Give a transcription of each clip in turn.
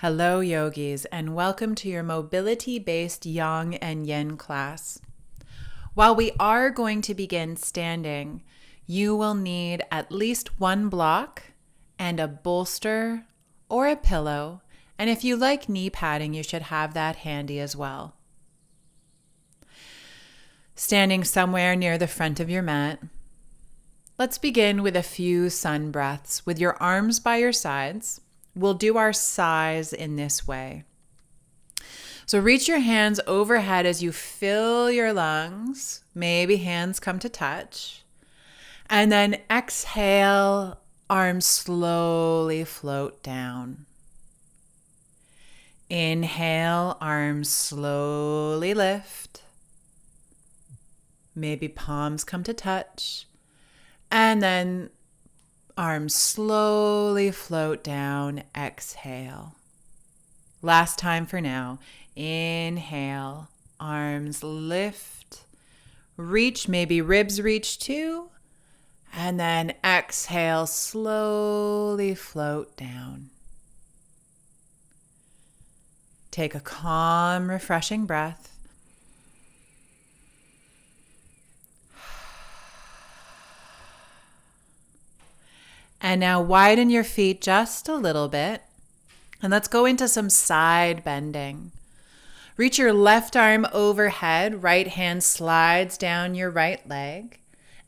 Hello, yogis, and welcome to your mobility-based Yang and Yin class. While we are going to begin standing, you will need at least one block and a bolster or a pillow, and if you like knee padding, you should have that handy as well. Standing somewhere near the front of your mat, let's begin with a few sun breaths with your arms by your sides. We'll do our sighs in this way. So reach your hands overhead as you fill your lungs. Maybe hands come to touch. And then exhale, arms slowly float down. Inhale, arms slowly lift. Maybe palms come to touch. And then arms slowly float down. Exhale. Last time for now. Inhale. Arms lift. Reach. Maybe ribs reach too. And then exhale. Slowly float down. Take a calm, refreshing breath. And now widen your feet just a little bit. And let's go into some side bending. Reach your left arm overhead. Right hand slides down your right leg.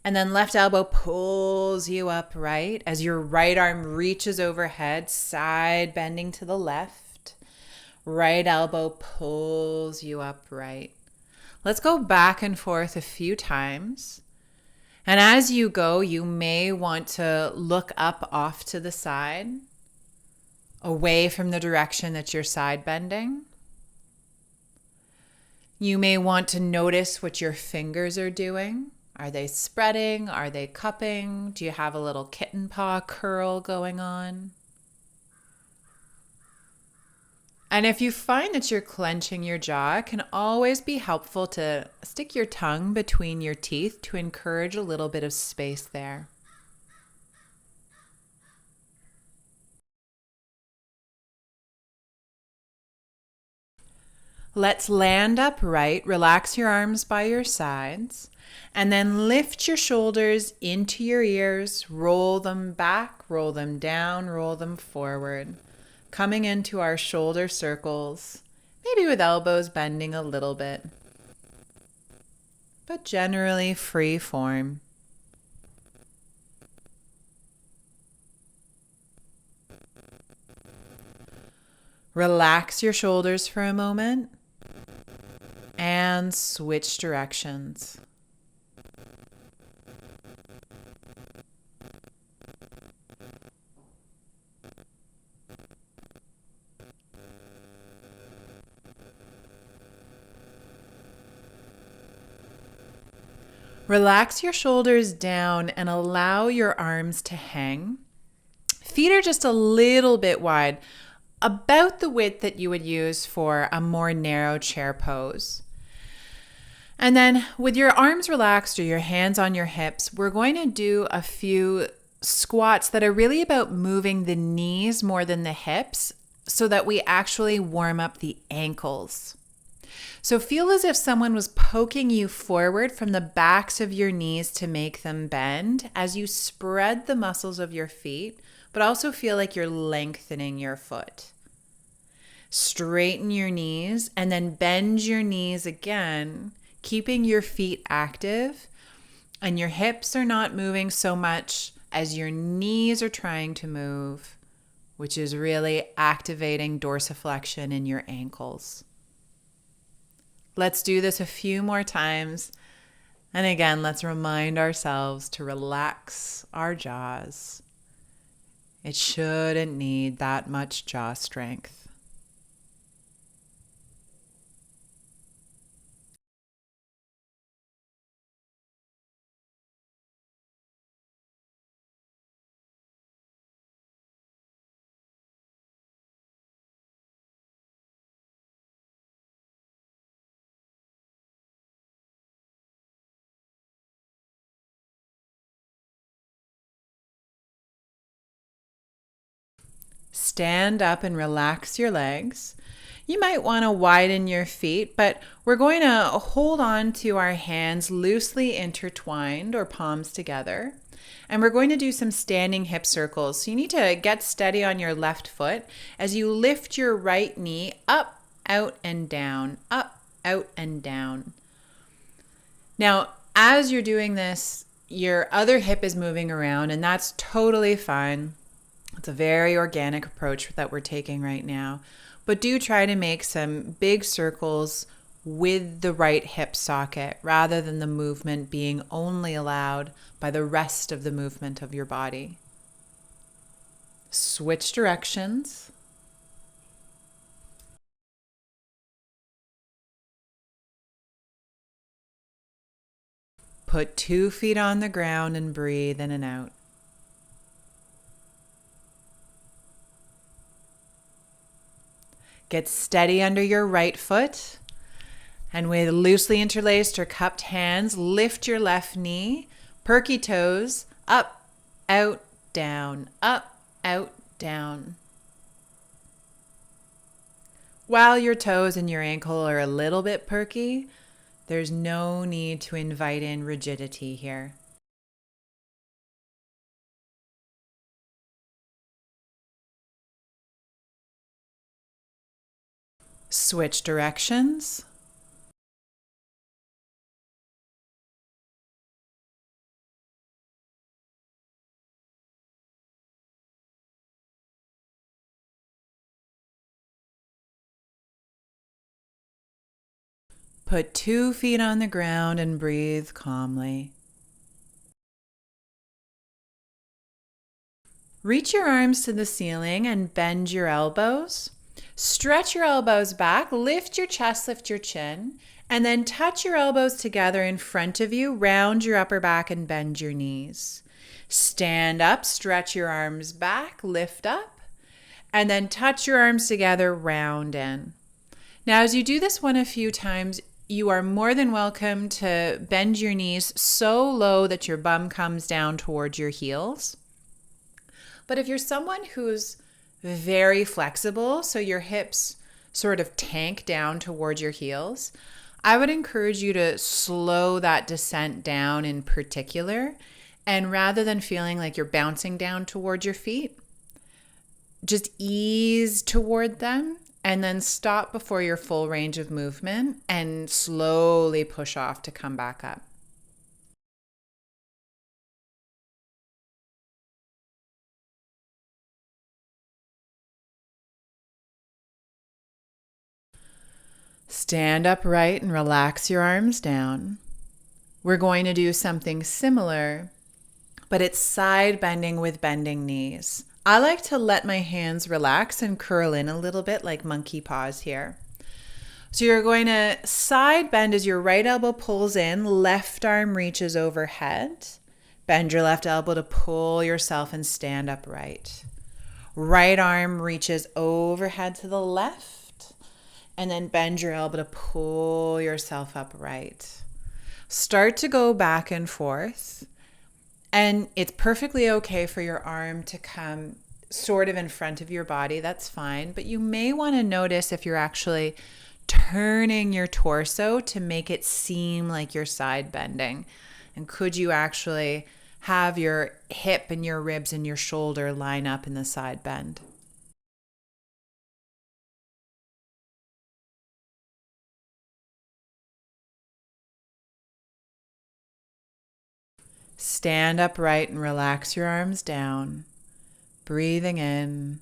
And then left elbow pulls you upright as your right arm reaches overhead, side bending to the left. Right elbow pulls you upright. Let's go back and forth a few times. And as you go, you may want to look up off to the side, away from the direction that you're side bending. You may want to notice what your fingers are doing. Are they spreading? Are they cupping? Do you have a little kitten paw curl going on? And if you find that you're clenching your jaw, it can always be helpful to stick your tongue between your teeth to encourage a little bit of space there. Let's land upright. Relax your arms by your sides. And then lift your shoulders into your ears. Roll them back, roll them down, roll them forward. Coming into our shoulder circles, maybe with elbows bending a little bit, but generally free form. Relax your shoulders for a moment and switch directions. Relax your shoulders down and allow your arms to hang. Feet are just a little bit wide, about the width that you would use for a more narrow chair pose. And then with your arms relaxed or your hands on your hips, we're going to do a few squats that are really about moving the knees more than the hips so that we actually warm up the ankles. So feel as if someone was poking you forward from the backs of your knees to make them bend as you spread the muscles of your feet, but also feel like you're lengthening your foot. Straighten your knees and then bend your knees again, keeping your feet active, and your hips are not moving so much as your knees are trying to move, which is really activating dorsiflexion in your ankles. Let's do this a few more times. And again, let's remind ourselves to relax our jaws. It shouldn't need that much jaw strength. Stand up and relax your legs. You might want to widen your feet, but we're going to hold on to our hands loosely intertwined or palms together. And we're going to do some standing hip circles. So you need to get steady on your left foot as you lift your right knee up, out, and down, up, out, and down. Now, as you're doing this, your other hip is moving around, and that's totally fine. It's a very organic approach that we're taking right now. But do try to make some big circles with the right hip socket rather than the movement being only allowed by the rest of the movement of your body. Switch directions. Put 2 feet on the ground and breathe in and out. Get steady under your right foot, and with loosely interlaced or cupped hands, lift your left knee, perky toes, up, out, down, up, out, down. While your toes and your ankle are a little bit perky, there's no need to invite in rigidity here. Switch directions. Put 2 feet on the ground and breathe calmly. Reach your arms to the ceiling and bend your elbows. Stretch your elbows back, lift your chest, lift your chin, and then touch your elbows together in front of you, round your upper back and bend your knees. Stand up, stretch your arms back, lift up, and then touch your arms together, round in. Now, as you do this one a few times, you are more than welcome to bend your knees so low that your bum comes down towards your heels. But if you're someone who's very flexible, so your hips sort of tank down towards your heels, I would encourage you to slow that descent down in particular. And rather than feeling like you're bouncing down towards your feet, just ease toward them and then stop before your full range of movement and slowly push off to come back up. Stand upright and relax your arms down. We're going to do something similar, but it's side bending with bending knees. I like to let my hands relax and curl in a little bit like monkey paws here. So you're going to side bend as your right elbow pulls in, left arm reaches overhead. Bend your left elbow to pull yourself and stand upright. Right arm reaches overhead to the left, and then bend your elbow to pull yourself upright. Start to go back and forth. And it's perfectly okay for your arm to come sort of in front of your body. That's fine. But you may want to notice if you're actually turning your torso to make it seem like you're side bending. And could you actually have your hip and your ribs and your shoulder line up in the side bend? Stand upright and relax your arms down, breathing in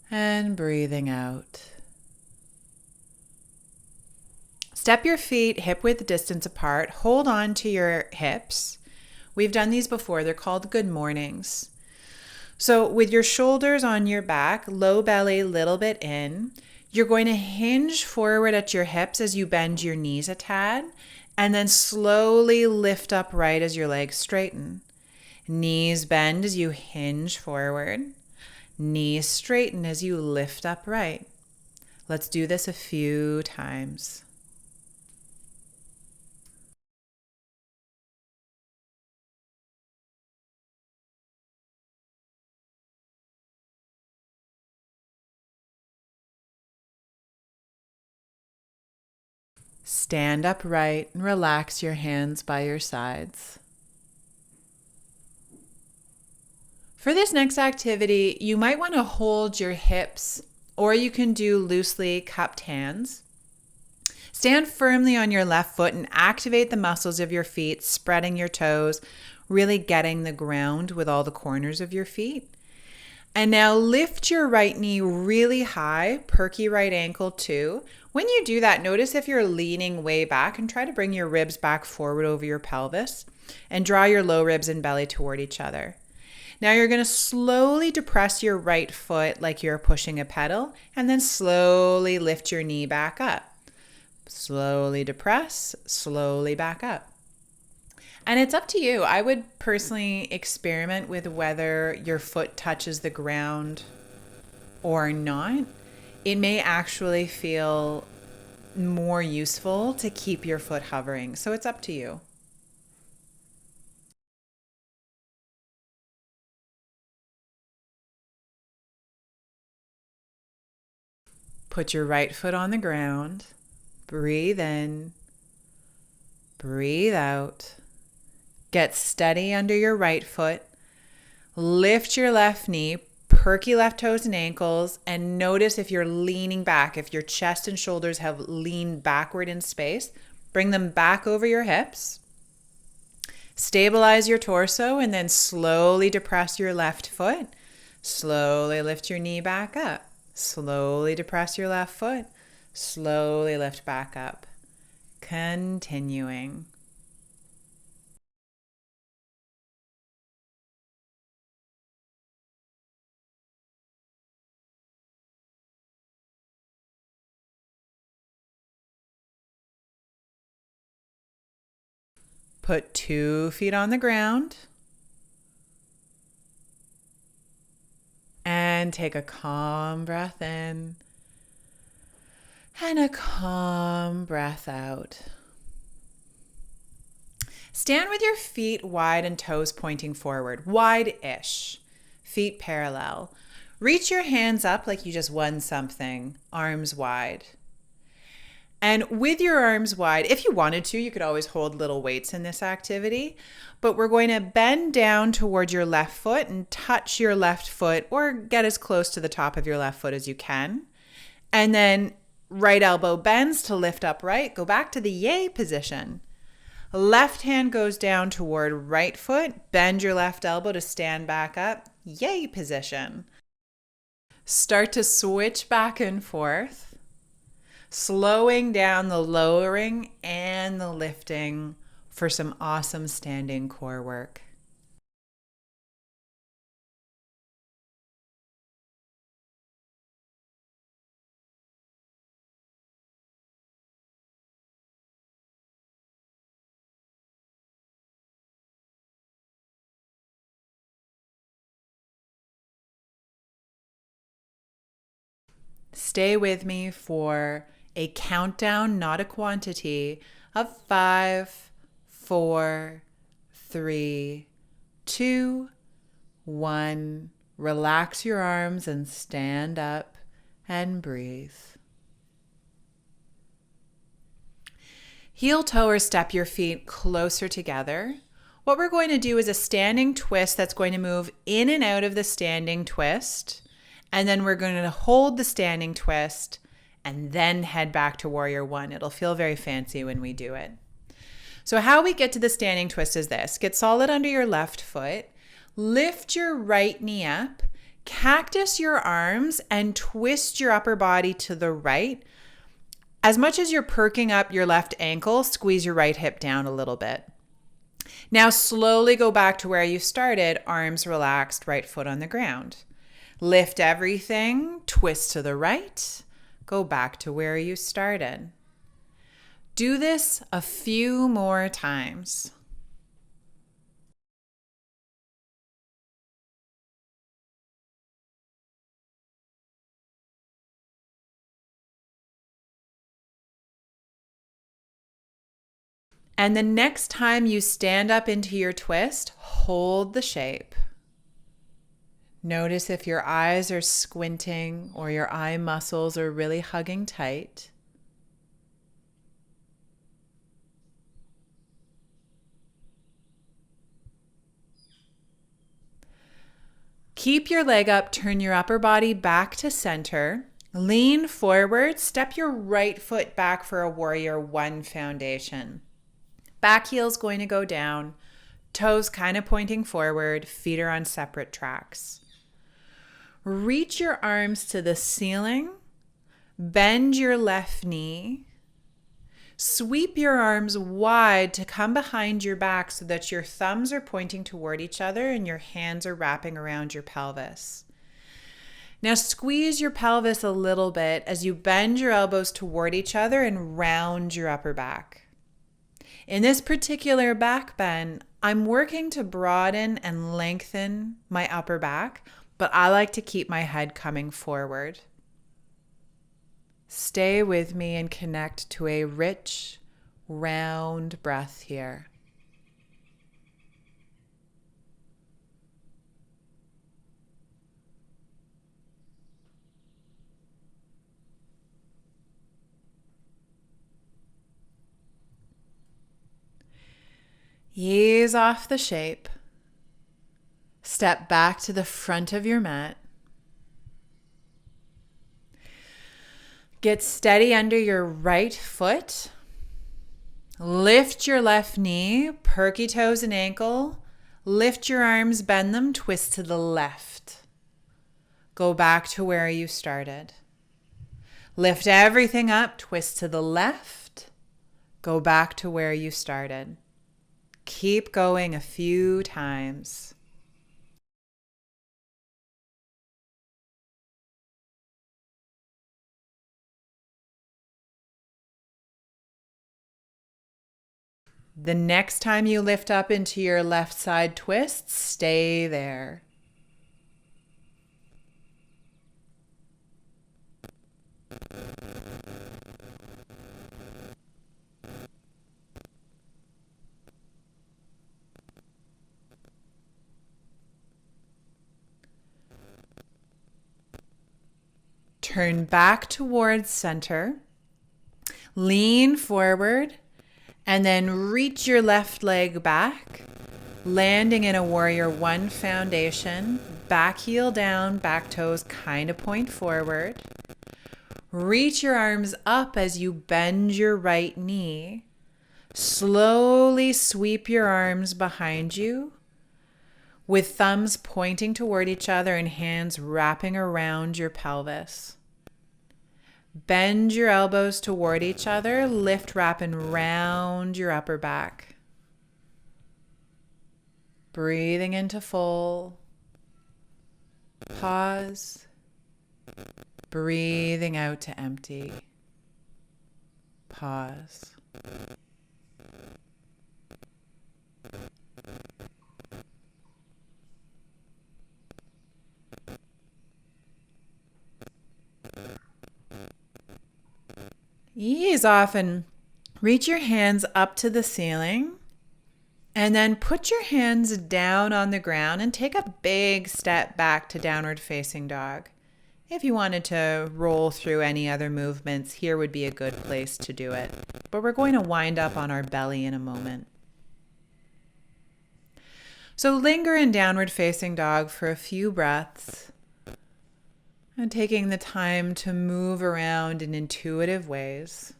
and breathing out. Step your feet hip width distance apart. Hold on to your hips. We've done these before. They're called good mornings. So with your shoulders on your back, low belly, little bit in, you're going to hinge forward at your hips as you bend your knees a tad, and then slowly lift upright as your legs straighten. Knees bend as you hinge forward. Knees straighten as you lift upright. Let's do this a few times. Stand upright and relax your hands by your sides. For this next activity, you might want to hold your hips, or you can do loosely cupped hands. Stand firmly on your left foot and activate the muscles of your feet, spreading your toes, really getting the ground with all the corners of your feet. And now lift your right knee really high, perky right ankle too. When you do that, notice if you're leaning way back and try to bring your ribs back forward over your pelvis and draw your low ribs and belly toward each other. Now you're going to slowly depress your right foot like you're pushing a pedal and then slowly lift your knee back up. Slowly depress, slowly back up. And it's up to you. I would personally experiment with whether your foot touches the ground or not. It may actually feel more useful to keep your foot hovering. So it's up to you. Put your right foot on the ground. Breathe in. Breathe out. Get steady under your right foot. Lift your left knee, perky left toes and ankles, and notice if you're leaning back, if your chest and shoulders have leaned backward in space, bring them back over your hips. Stabilize your torso and then slowly depress your left foot. Slowly lift your knee back up. Slowly depress your left foot. Slowly lift back up. Continuing. Put 2 feet on the ground and take a calm breath in and a calm breath out. Stand with your feet wide and toes pointing forward, wide-ish, feet parallel. Reach your hands up like you just won something, arms wide. And with your arms wide, if you wanted to, you could always hold little weights in this activity, but we're going to bend down toward your left foot and touch your left foot or get as close to the top of your left foot as you can. And then right elbow bends to lift upright. Go back to the yay position. Left hand goes down toward right foot. Bend your left elbow to stand back up. Yay position. Start to switch back and forth, slowing down the lowering and the lifting for some awesome standing core work. Stay with me for a countdown, not a quantity, of 5, 4, 3, 2, 1. Relax your arms and stand up and breathe. Heel toe or step your feet closer together. What we're going to do is a standing twist that's going to move in and out of the standing twist. And then we're going to hold the standing twist and then head back to warrior one. It'll feel very fancy when we do it. So how we get to the standing twist is this. Get solid under your left foot. Lift your right knee up. Cactus your arms and twist your upper body to the right. As much as you're perking up your left ankle, squeeze your right hip down a little bit. Now slowly go back to where you started, arms relaxed, right foot on the ground. Lift everything, twist to the right, go back to where you started. Do this a few more times. And the next time you stand up into your twist, hold the shape. Notice if your eyes are squinting or your eye muscles are really hugging tight. Keep your leg up, turn your upper body back to center. Lean forward, step your right foot back for a warrior one foundation. Back heel's going to go down, toes kind of pointing forward, feet are on separate tracks. Reach your arms to the ceiling, bend your left knee, sweep your arms wide to come behind your back so that your thumbs are pointing toward each other and your hands are wrapping around your pelvis. Now squeeze your pelvis a little bit as you bend your elbows toward each other and round your upper back. In this particular back bend, I'm working to broaden and lengthen my upper back, but I like to keep my head coming forward. Stay with me and connect to a rich, round breath here. Ease off the shape. Step back to the front of your mat. Get steady under your right foot. Lift your left knee, perky toes and ankle. Lift your arms, bend them, twist to the left. Go back to where you started. Lift everything up, twist to the left. Go back to where you started. Keep going a few times. The next time you lift up into your left side twist, stay there. Turn back towards center. Lean forward. And then reach your left leg back, landing in a warrior one foundation. Back heel down, back toes kind of point forward. Reach your arms up as you bend your right knee. Slowly sweep your arms behind you with thumbs pointing toward each other and hands wrapping around your pelvis. Bend your elbows toward each other, lift, wrap, and round your upper back. Breathing into full. Pause. Breathing out to empty. Pause. Ease off and reach your hands up to the ceiling and then put your hands down on the ground and take a big step back to downward facing dog. If you wanted to roll through any other movements, here would be a good place to do it. But we're going to wind up on our belly in a moment. So linger in downward facing dog for a few breaths. And taking the time to move around in intuitive ways.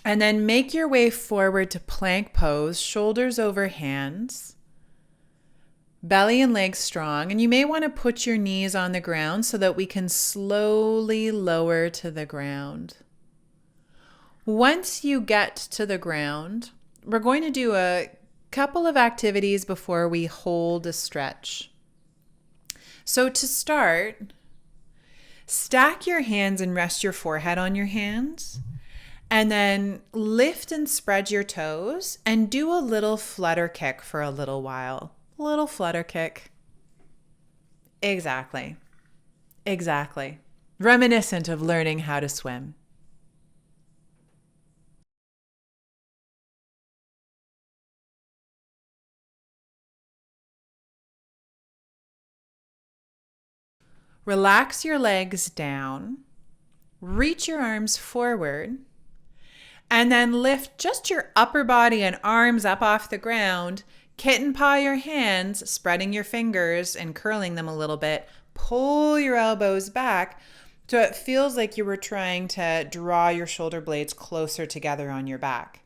And then make your way forward to plank pose, shoulders over hands, belly and legs strong. And you may want to put your knees on the ground so that we can slowly lower to the ground. Once you get to the ground, we're going to do a couple of activities before we hold a stretch. So to start, stack your hands and rest your forehead on your hands, and then lift and spread your toes and do a little flutter kick for a little while. A little flutter kick. Exactly. Reminiscent of learning how to swim. Relax your legs down, reach your arms forward, And then lift just your upper body and arms up off the ground. Kitten paw your hands, spreading your fingers and curling them a little bit. Pull your elbows back so it feels like you were trying to draw your shoulder blades closer together on your back.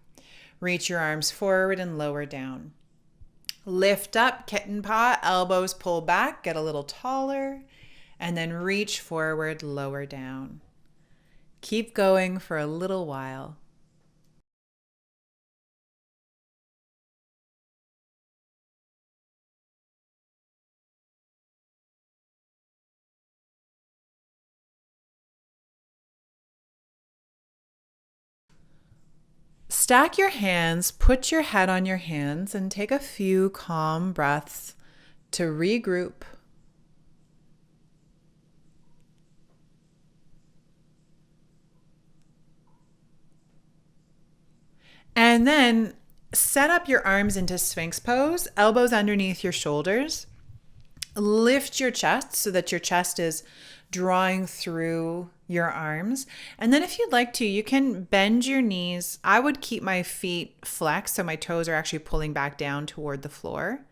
Reach your arms forward and lower down. Lift up, kitten paw, elbows pull back, get a little taller, and then reach forward, lower down. Keep going for a little while. Stack your hands, put your head on your hands, and take a few calm breaths to regroup. And then set up your arms into Sphinx pose, elbows underneath your shoulders. Lift your chest so that your chest is drawing through your arms. And then if you'd like to, you can bend your knees. I would keep my feet flexed so my toes are actually pulling back down toward the floor.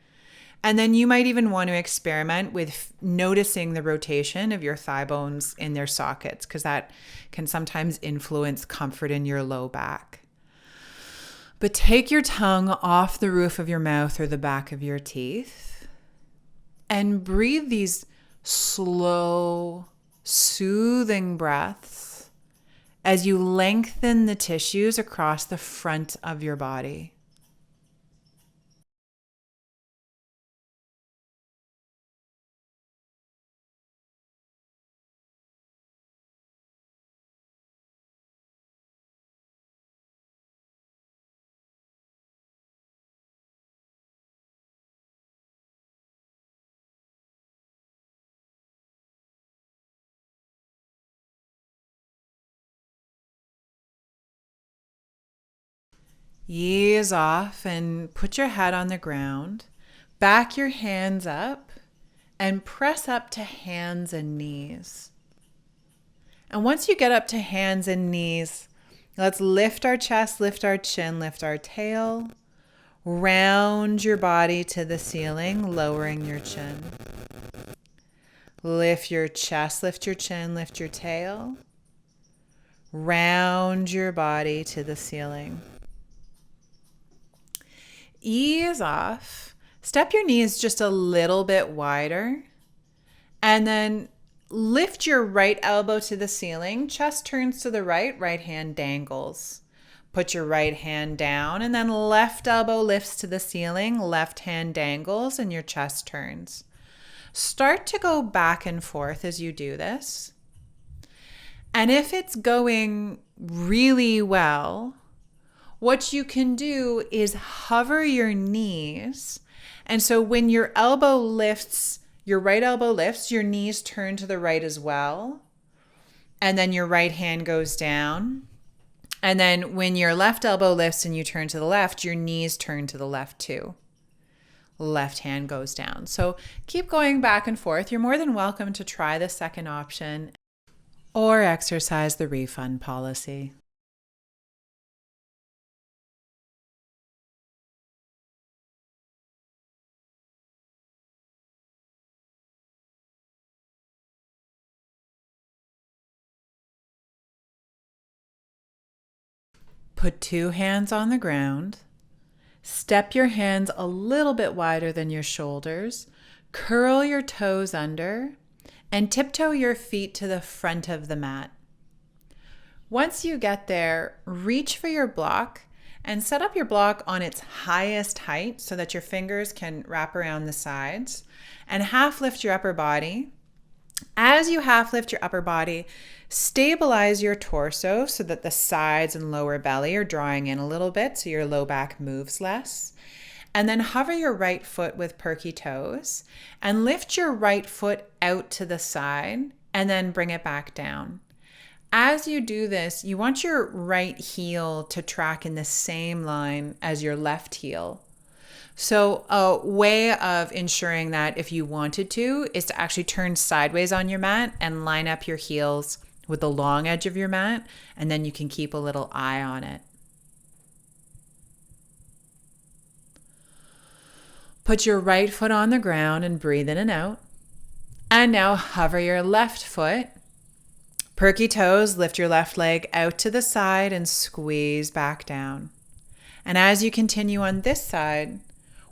And then you might even want to experiment with noticing the rotation of your thigh bones in their sockets, because that can sometimes influence comfort in your low back. But take your tongue off the roof of your mouth or the back of your teeth and breathe these slow, soothing breaths as you lengthen the tissues across the front of your body. Ease off and put your head on the ground. Back your hands up and press up to hands and knees. And once you get up to hands and knees, let's lift our chest, lift our chin, lift our tail. Round your body to the ceiling, lowering your chin. Lift your chest, lift your chin, lift your tail. Round your body to the ceiling. Ease off. Step your knees just a little bit wider. And then lift your right elbow to the ceiling. Chest turns to the right, right hand dangles. Put your right hand down and then left elbow lifts to the ceiling, left hand dangles, and your chest turns. Start to go back and forth as you do this. And if it's going really well, what you can do is hover your knees. And so when your elbow lifts, your right elbow lifts, your knees turn to the right as well. And then your right hand goes down. And then when your left elbow lifts and you turn to the left, your knees turn to the left too. Left hand goes down. So keep going back and forth. You're more than welcome to try the second option or exercise the refund policy. Put two hands on the ground. Step your hands a little bit wider than your shoulders. Curl your toes under and tiptoe your feet to the front of the mat. Once you get there, reach for your block and set up your block on its highest height so that your fingers can wrap around the sides, and half lift your upper body. As you half lift your upper body, stabilize your torso so that the sides and lower belly are drawing in a little bit so your low back moves less. And then hover your right foot with perky toes and lift your right foot out to the side and then bring it back down. As you do this, you want your right heel to track in the same line as your left heel. So a way of ensuring that if you wanted to is to actually turn sideways on your mat and line up your heels with the long edge of your mat, and then you can keep a little eye on it. Put your right foot on the ground and breathe in and out. And now hover your left foot. Perky toes, lift your left leg out to the side and squeeze back down. And as you continue on this side,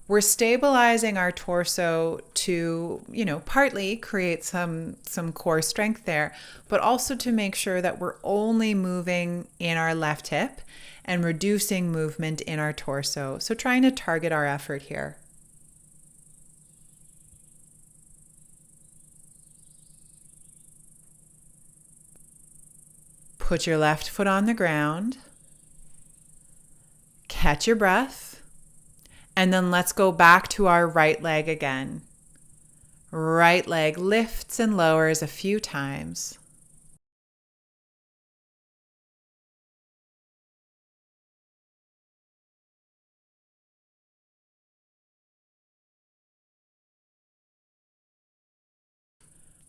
we're stabilizing our torso to, partly create some core strength there, but also to make sure that we're only moving in our left hip and reducing movement in our torso. So trying to target our effort here. Put your left foot on the ground. Catch your breath. And then let's go back to our right leg again. Right leg lifts and lowers a few times.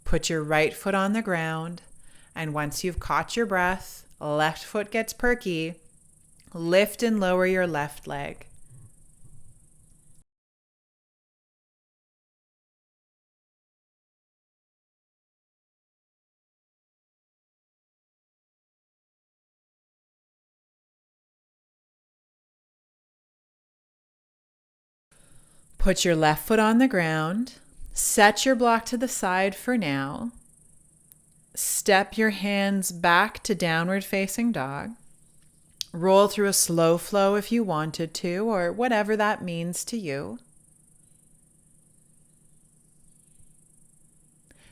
Put your right foot on the ground. And once you've caught your breath, left foot gets perky, lift and lower your left leg. Put your left foot on the ground. Set your block to the side for now. Step your hands back to downward facing dog. Roll through a slow flow if you wanted to, or whatever that means to you.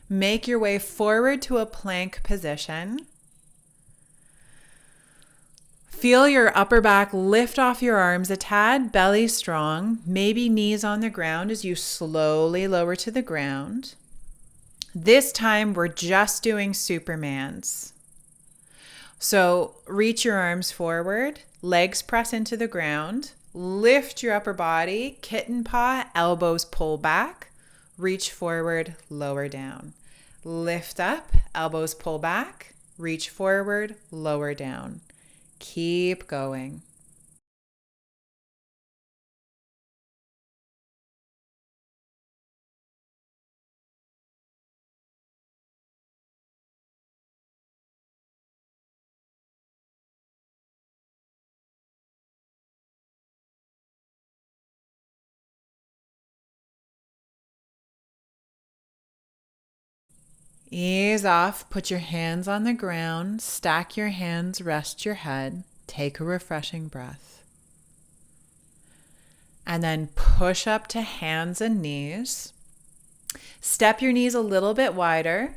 Make your way forward to a plank position. Feel your upper back lift off your arms a tad, belly strong, maybe knees on the ground as you slowly lower to the ground. This time we're just doing Supermans. So reach your arms forward, legs press into the ground, lift your upper body, kitten paw, elbows pull back, reach forward, lower down. Lift up, elbows pull back, reach forward, lower down. Keep going. Ease off, put your hands on the ground, stack your hands, rest your head, take a refreshing breath. And then push up to hands and knees. Step your knees a little bit wider.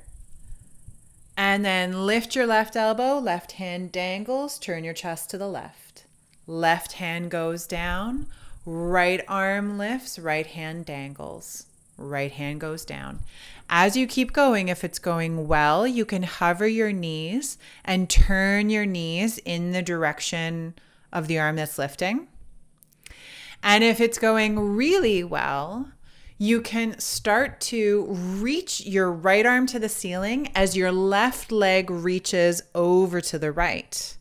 And then lift your left elbow, left hand dangles, turn your chest to the left. Left hand goes down, right arm lifts, right hand dangles. Right hand goes down. As you keep going, if it's going well, you can hover your knees and turn your knees in the direction of the arm that's lifting. And if it's going really well, you can start to reach your right arm to the ceiling as your left leg reaches over to the right.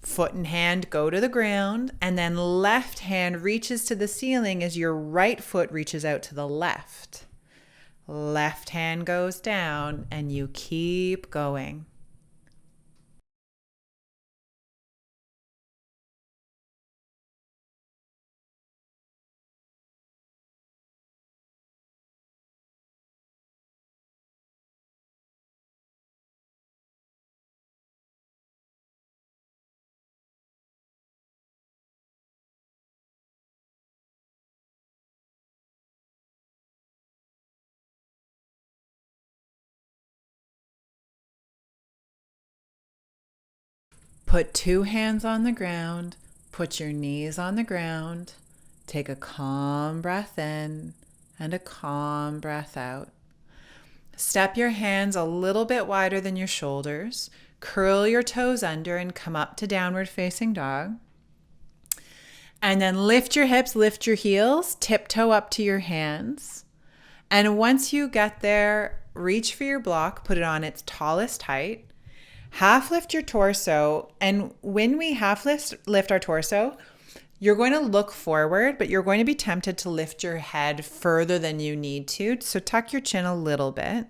Foot and hand go to the ground, and then left hand reaches to the ceiling as your right foot reaches out to the left. Left hand goes down, and you keep going. Put two hands on the ground, put your knees on the ground, take a calm breath in and a calm breath out. Step your hands a little bit wider than your shoulders, curl your toes under and come up to downward facing dog. And then lift your hips, lift your heels, tiptoe up to your hands. And once you get there, reach for your block, put it on its tallest height. Half lift your torso, and when we half lift our torso, You're going to look forward, but you're going to be tempted to lift your head further than you need to. So tuck your chin a little bit.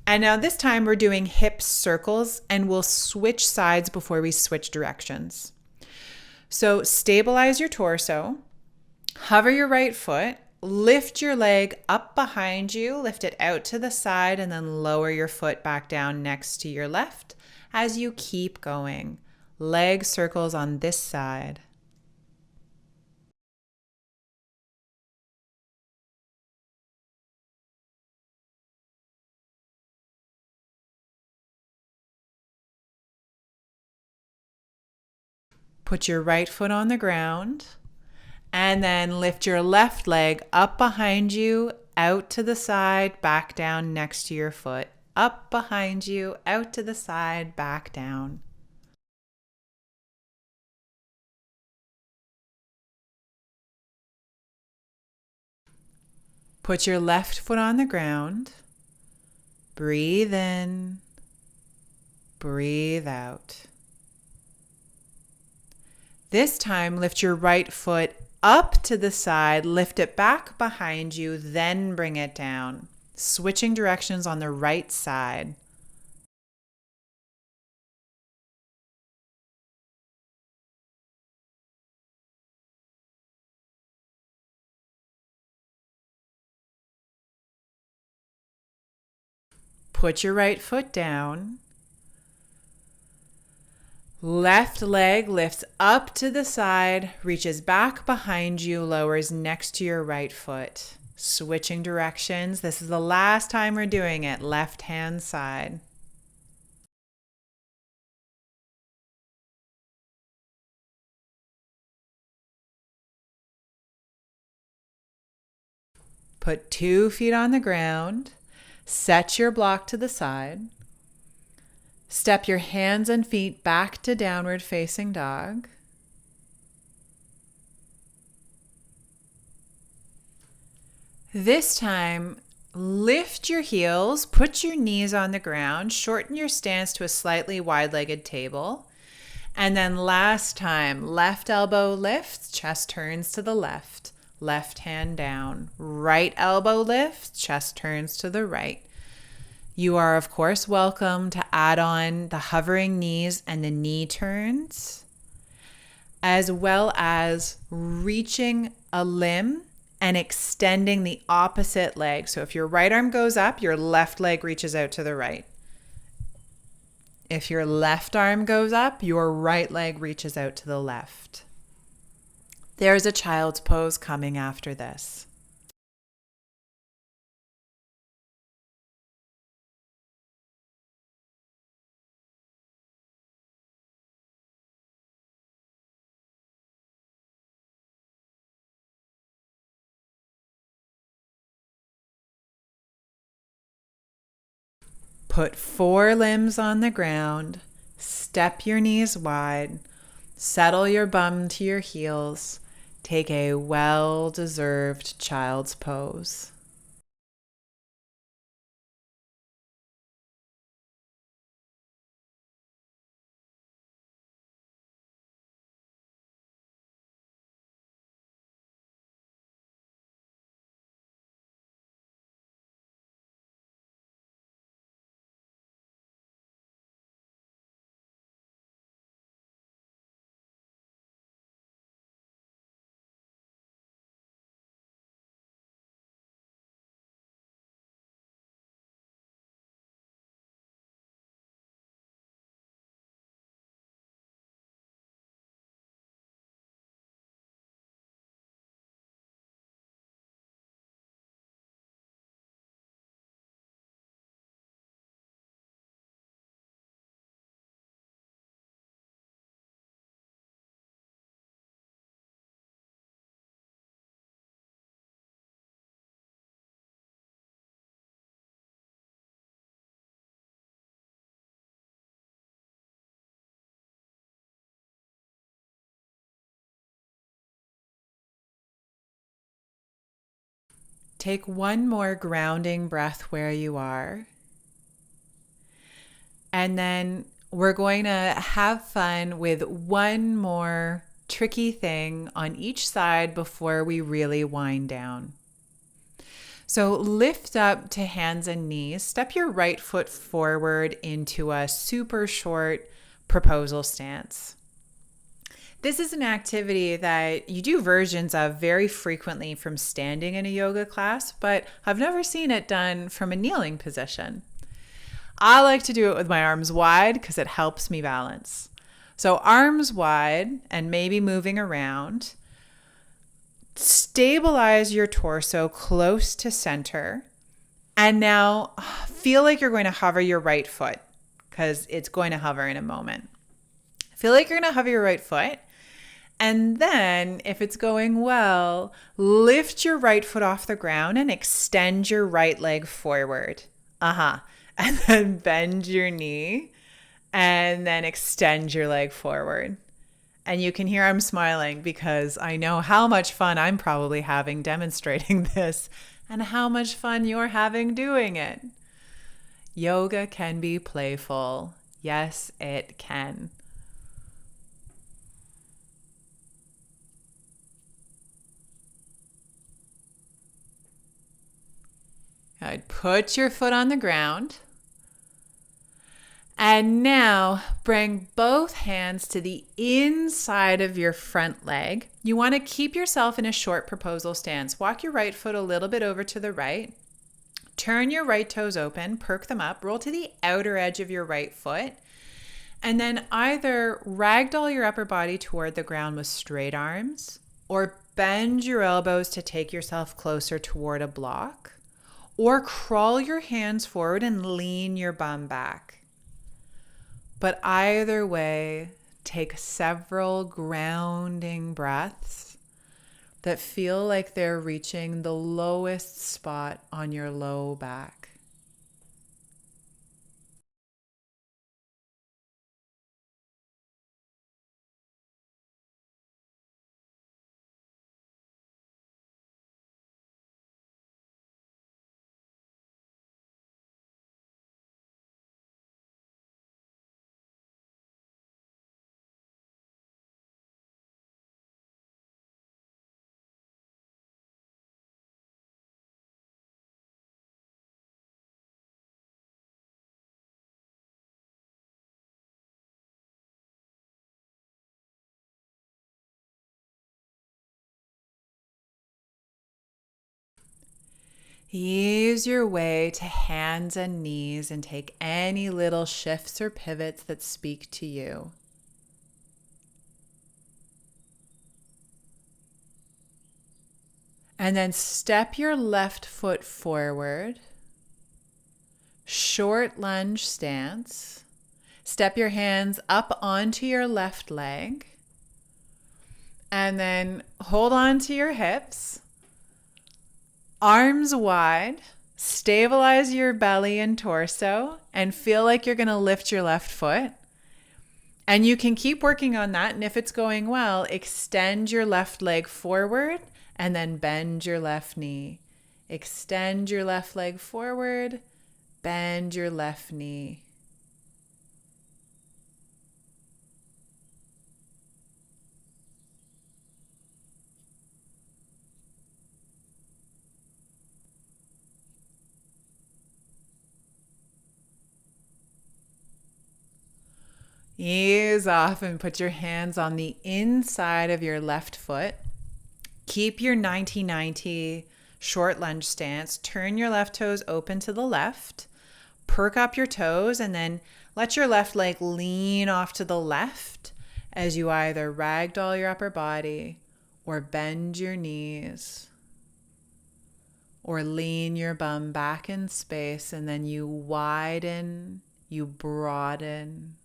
And now this time we're doing hip circles, and we'll switch sides before we switch directions. So stabilize your torso, hover your right foot, lift your leg up behind you, lift it out to the side, and then lower your foot back down next to your left as you keep going. Leg circles on this side. Put your right foot on the ground and then lift your left leg up behind you, out to the side, back down next to your foot. Up behind you, out to the side, back down. Put your left foot on the ground. Breathe in, breathe out. This time, lift your right foot up to the side, lift it back behind you, then bring it down. Switching directions on the right side. Put your right foot down. Left leg lifts up to the side, reaches back behind you, lowers next to your right foot. Switching directions. This is the last time we're doing it. Left hand side. Put 2 feet on the ground. Set your block to the side. Step your hands and feet back to downward facing dog. This time, lift your heels, put your knees on the ground, shorten your stance to a slightly wide-legged table. And then last time, left elbow lifts, chest turns to the left, left hand down. Right elbow lifts, chest turns to the right. You are, of course, welcome to add on the hovering knees and the knee turns, as well as reaching a limb and extending the opposite leg. So if your right arm goes up, your left leg reaches out to the right. If your left arm goes up, your right leg reaches out to the left. There's a child's pose coming after this. Put 4 limbs on the ground, step your knees wide, settle your bum to your heels, take a well-deserved child's pose. Take one more grounding breath where you are. And then we're going to have fun with one more tricky thing on each side before we really wind down. So lift up to hands and knees. Step your right foot forward into a super short proposal stance. This is an activity that you do versions of very frequently from standing in a yoga class, but I've never seen it done from a kneeling position. I like to do it with my arms wide because it helps me balance. So arms wide and maybe moving around. Stabilize your torso close to center. And now feel like you're going to hover your right foot because it's going to hover in a moment. Feel like you're going to hover your right foot. And then, if it's going well, lift your right foot off the ground and extend your right leg forward. And then bend your knee and then extend your leg forward. And you can hear I'm smiling because I know how much fun I'm probably having demonstrating this and how much fun you're having doing it. Yoga can be playful. Yes, it can. Good. Put your foot on the ground. And now bring both hands to the inside of your front leg. You want to keep yourself in a short proposal stance. Walk your right foot a little bit over to the right. Turn your right toes open, perk them up, roll to the outer edge of your right foot. And then either ragdoll your upper body toward the ground with straight arms or bend your elbows to take yourself closer toward a block, or crawl your hands forward and lean your bum back. But either way, take several grounding breaths that feel like they're reaching the lowest spot on your low back. Ease your way to hands and knees and take any little shifts or pivots that speak to you. And then step your left foot forward, short lunge stance. Step your hands up onto your left leg and then hold on to your hips. Arms wide, stabilize your belly and torso, and feel like you're going to lift your left foot. And you can keep working on that. And if it's going well, extend your left leg forward and then bend your left knee. Extend your left leg forward, bend your left knee. Ease off and put your hands on the inside of your left foot. Keep your 90-90 short lunge stance. Turn your left toes open to the left. Perk up your toes and then let your left leg lean off to the left as you either ragdoll your upper body or bend your knees or lean your bum back in space, and then you widen, you broaden.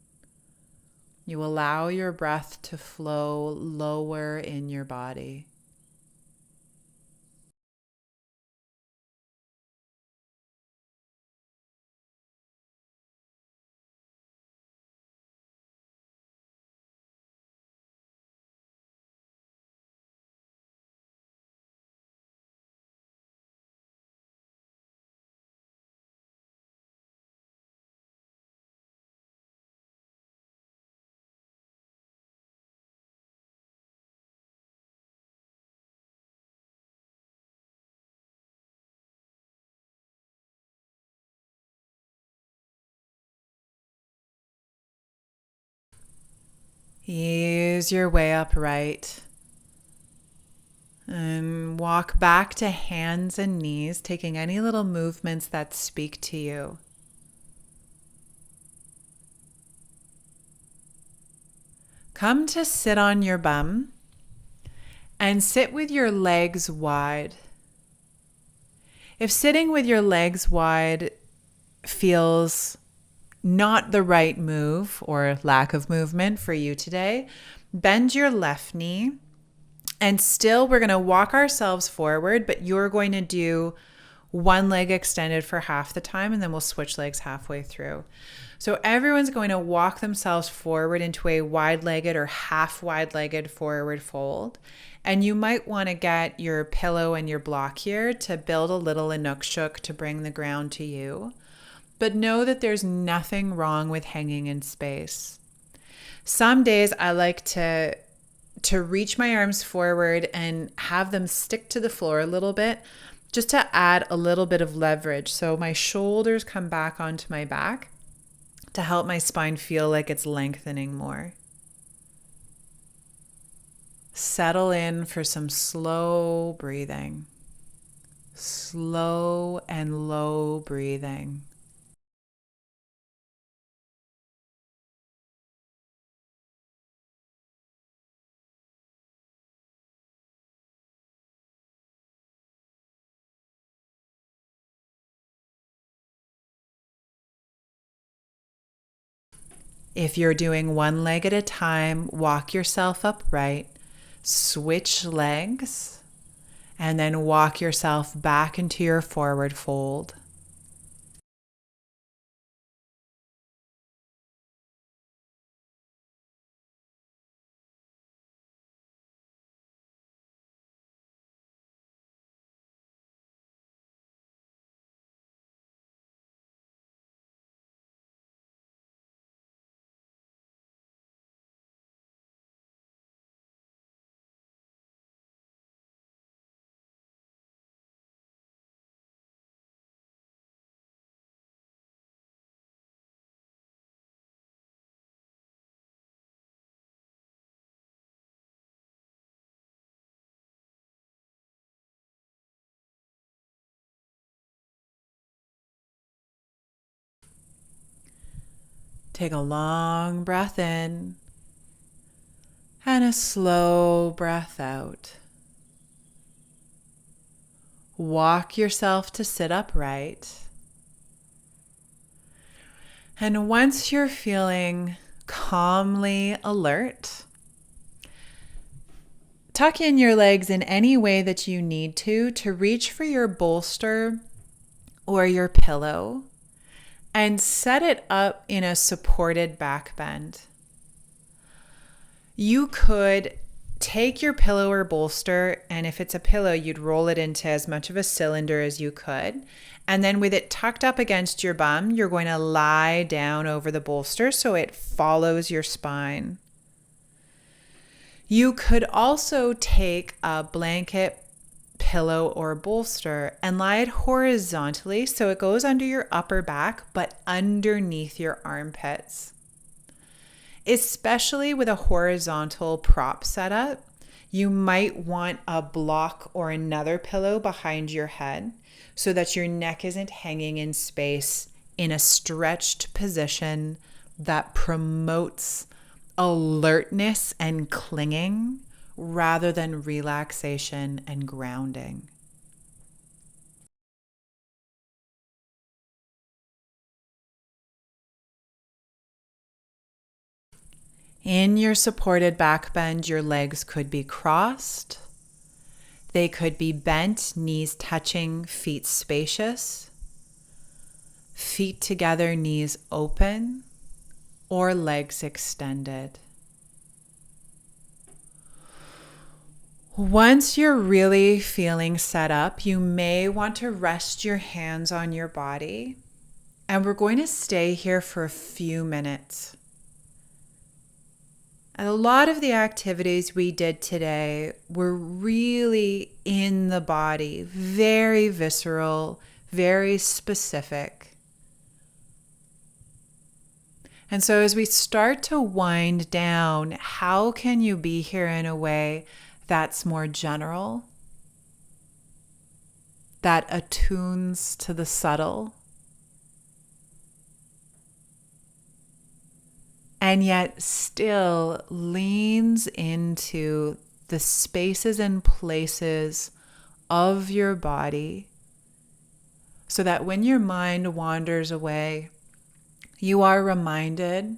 You allow your breath to flow lower in your body. Ease your way upright. And walk back to hands and knees, taking any little movements that speak to you. Come to sit on your bum and sit with your legs wide. If sitting with your legs wide feels not the right move or lack of movement for you today, bend your left knee. And still, we're going to walk ourselves forward, but you're going to do one leg extended for half the time, and then we'll switch legs halfway through. So everyone's going to walk themselves forward into a wide-legged or half wide-legged forward fold. And you might want to get your pillow and your block here to build a little inukshuk to bring the ground to you. But know that there's nothing wrong with hanging in space. Some days I like to reach my arms forward and have them stick to the floor a little bit, just to add a little bit of leverage. So my shoulders come back onto my back to help my spine feel like it's lengthening more. Settle in for some slow breathing. Slow and low breathing. If you're doing one leg at a time, walk yourself upright, switch legs, and then walk yourself back into your forward fold. Take a long breath in and a slow breath out. Walk yourself to sit upright. And once you're feeling calmly alert, tuck in your legs in any way that you need to reach for your bolster or your pillow and set it up in a supported back bend. You could take your pillow or bolster, and if it's a pillow, you'd roll it into as much of a cylinder as you could. And then with it tucked up against your bum, you're going to lie down over the bolster so it follows your spine. You could also take a blanket, pillow, or bolster and lie it horizontally so it goes under your upper back but underneath your armpits. Especially with a horizontal prop setup, you might want a block or another pillow behind your head so that your neck isn't hanging in space in a stretched position that promotes alertness and clinging rather than relaxation and grounding. In your supported back bend, your legs could be crossed. They could be bent, knees touching, feet spacious. Feet together, knees open, or legs extended. Once you're really feeling set up, you may want to rest your hands on your body, and we're going to stay here for a few minutes. And a lot of the activities we did today were really in the body, very visceral, very specific. And so as we start to wind down, how can you be here in a way that's more general, that attunes to the subtle, and yet still leans into the spaces and places of your body, so that when your mind wanders away, you are reminded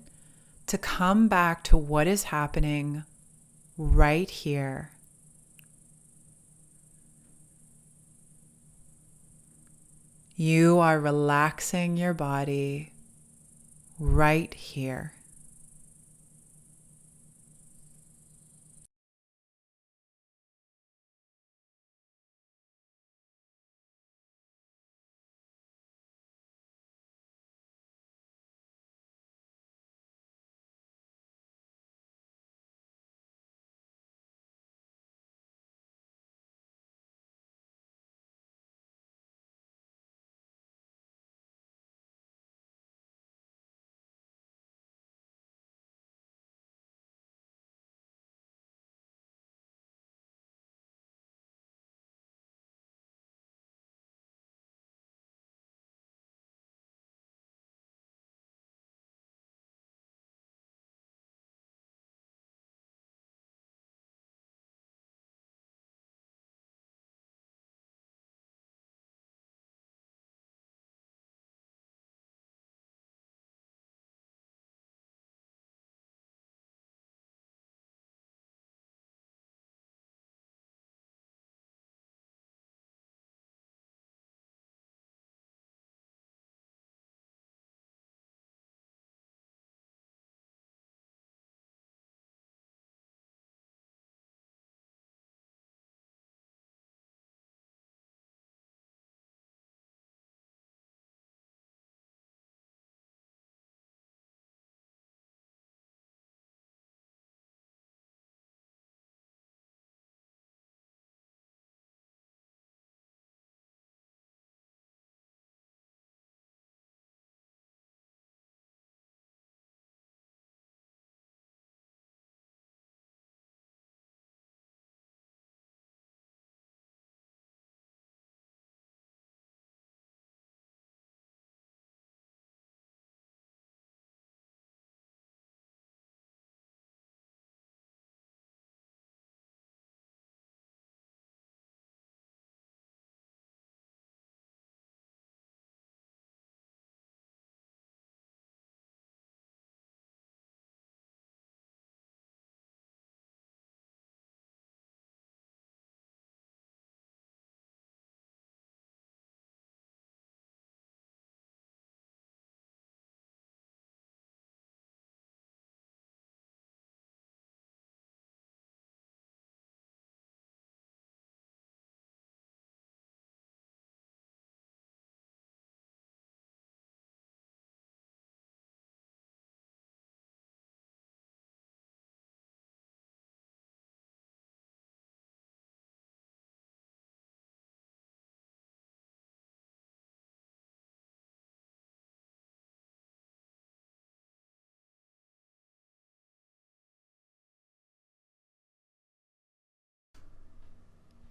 to come back to what is happening right here. You are relaxing your body right here.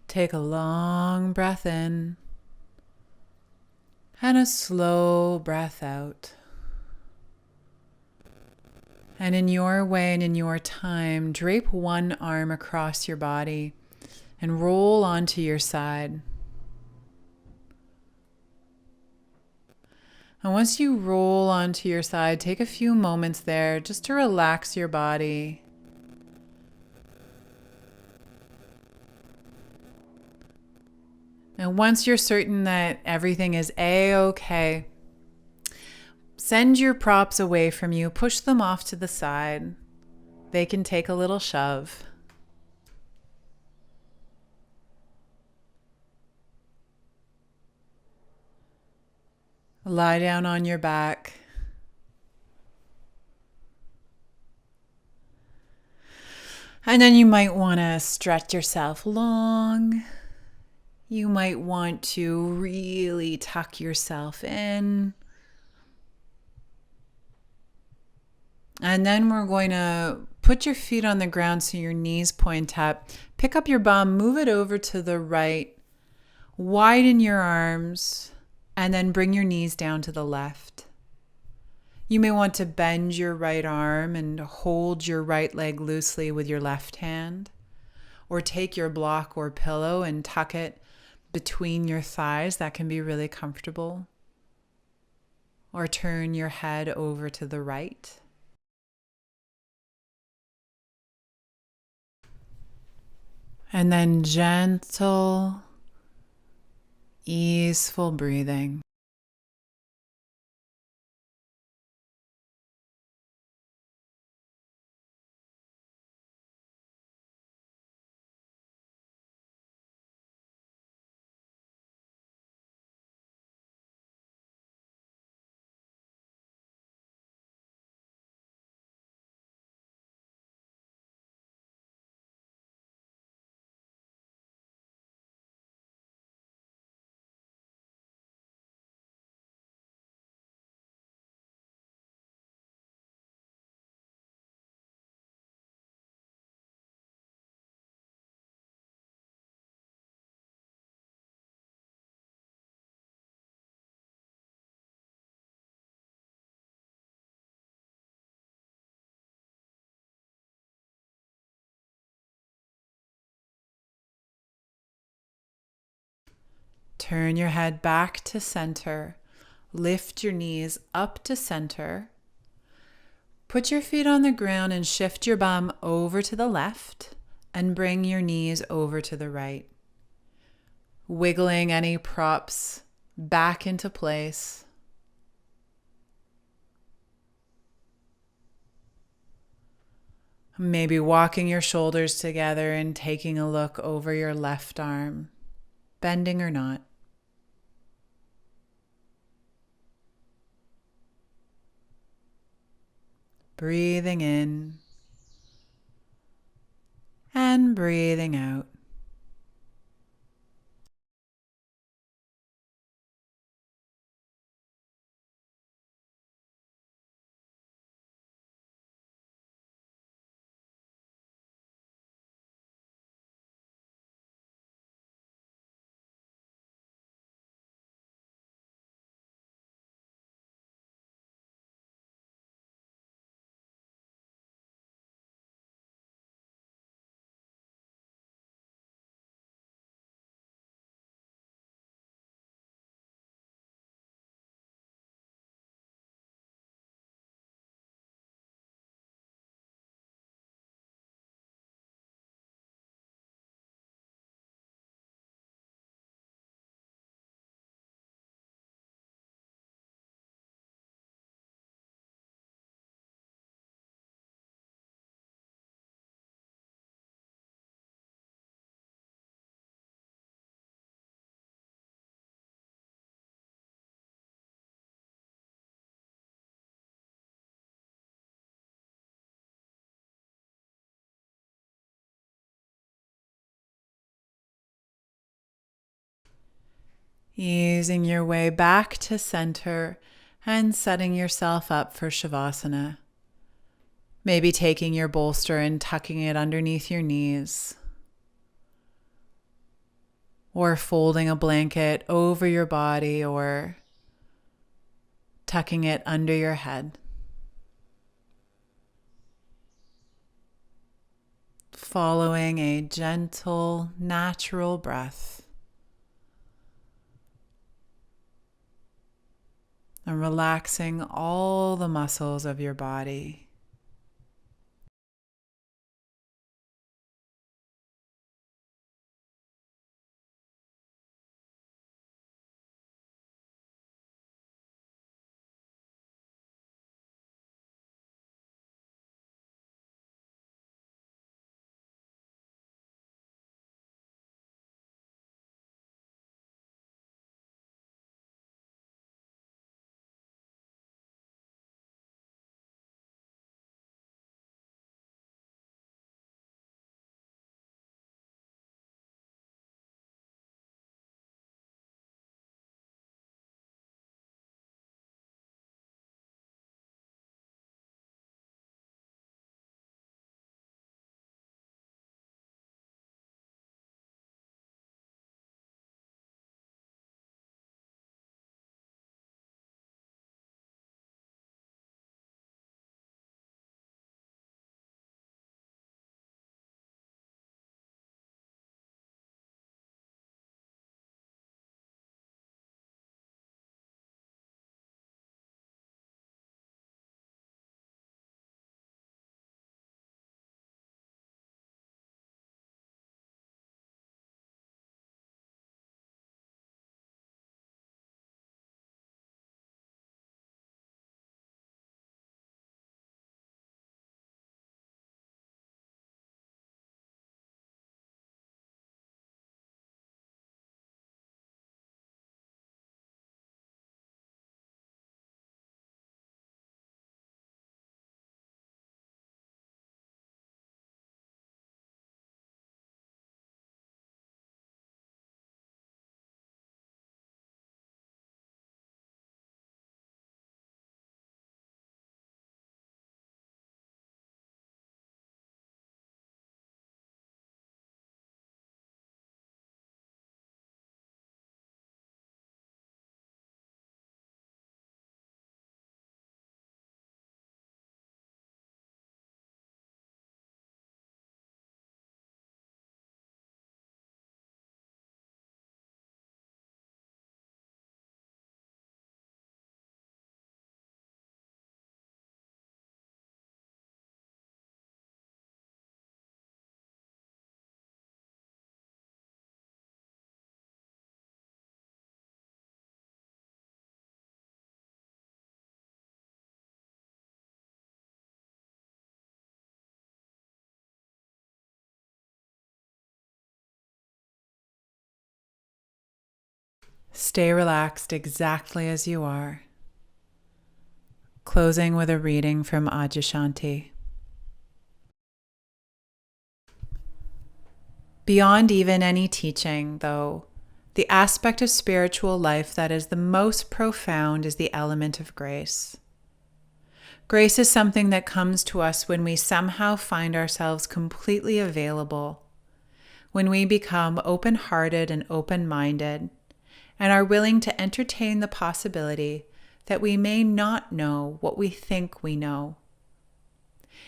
Take a long breath in and a slow breath out. And in your way and in your time, drape one arm across your body and roll onto your side. And once you roll onto your side, take a few moments there just to relax your body. And once you're certain that everything is A-okay, send your props away from you, push them off to the side. They can take a little shove. Lie down on your back. And then you might want to stretch yourself long. You might want to really tuck yourself in. And then we're going to put your feet on the ground so your knees point up. Pick up your bum, move it over to the right, widen your arms, and then bring your knees down to the left. You may want to bend your right arm and hold your right leg loosely with your left hand, or take your block or pillow and tuck it between your thighs. That can be really comfortable. Or turn your head over to the right. And then gentle, easeful breathing. Turn your head back to center. Lift your knees up to center. Put your feet on the ground and shift your bum over to the left and bring your knees over to the right. Wiggling any props back into place. Maybe walking your shoulders together and taking a look over your left arm, bending or not. Breathing in and breathing out. Easing your way back to center and setting yourself up for Shavasana. Maybe taking your bolster and tucking it underneath your knees, or folding a blanket over your body or tucking it under your head. Following a gentle, natural breath. And relaxing all the muscles of your body. Stay relaxed exactly as you are. Closing with a reading from Adyashanti. Beyond even any teaching, though, the aspect of spiritual life that is the most profound is the element of grace. Grace is something that comes to us when we somehow find ourselves completely available, when we become open-hearted and open-minded, and are willing to entertain the possibility that we may not know what we think we know.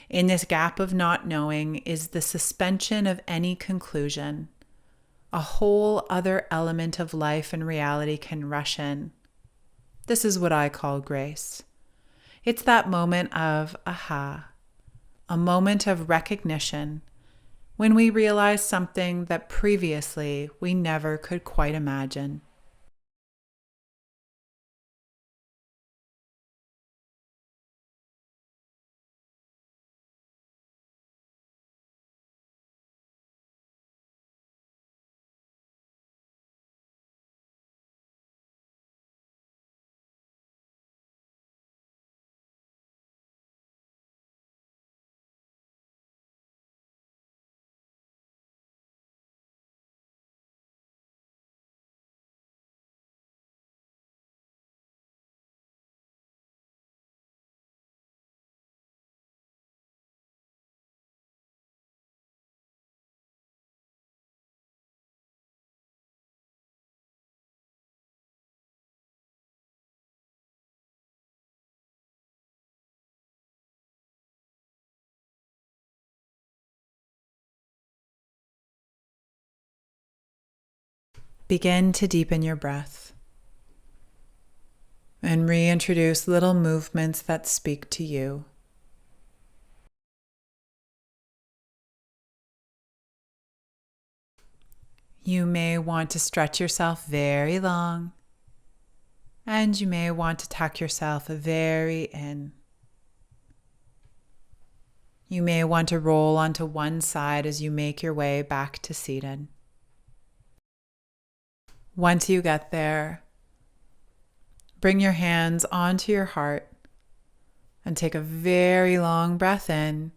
In this gap of not knowing is the suspension of any conclusion. A whole other element of life and reality can rush in. This is what I call grace. It's that moment of aha, a moment of recognition when we realize something that previously we never could quite imagine. Begin to deepen your breath and reintroduce little movements that speak to you. You may want to stretch yourself very long, and you may want to tuck yourself very in. You may want to roll onto one side as you make your way back to seated. Once you get there, bring your hands onto your heart and take a very long breath in.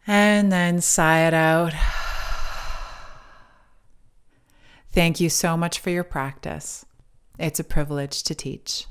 And then sigh it out. Thank you so much for your practice. It's a privilege to teach.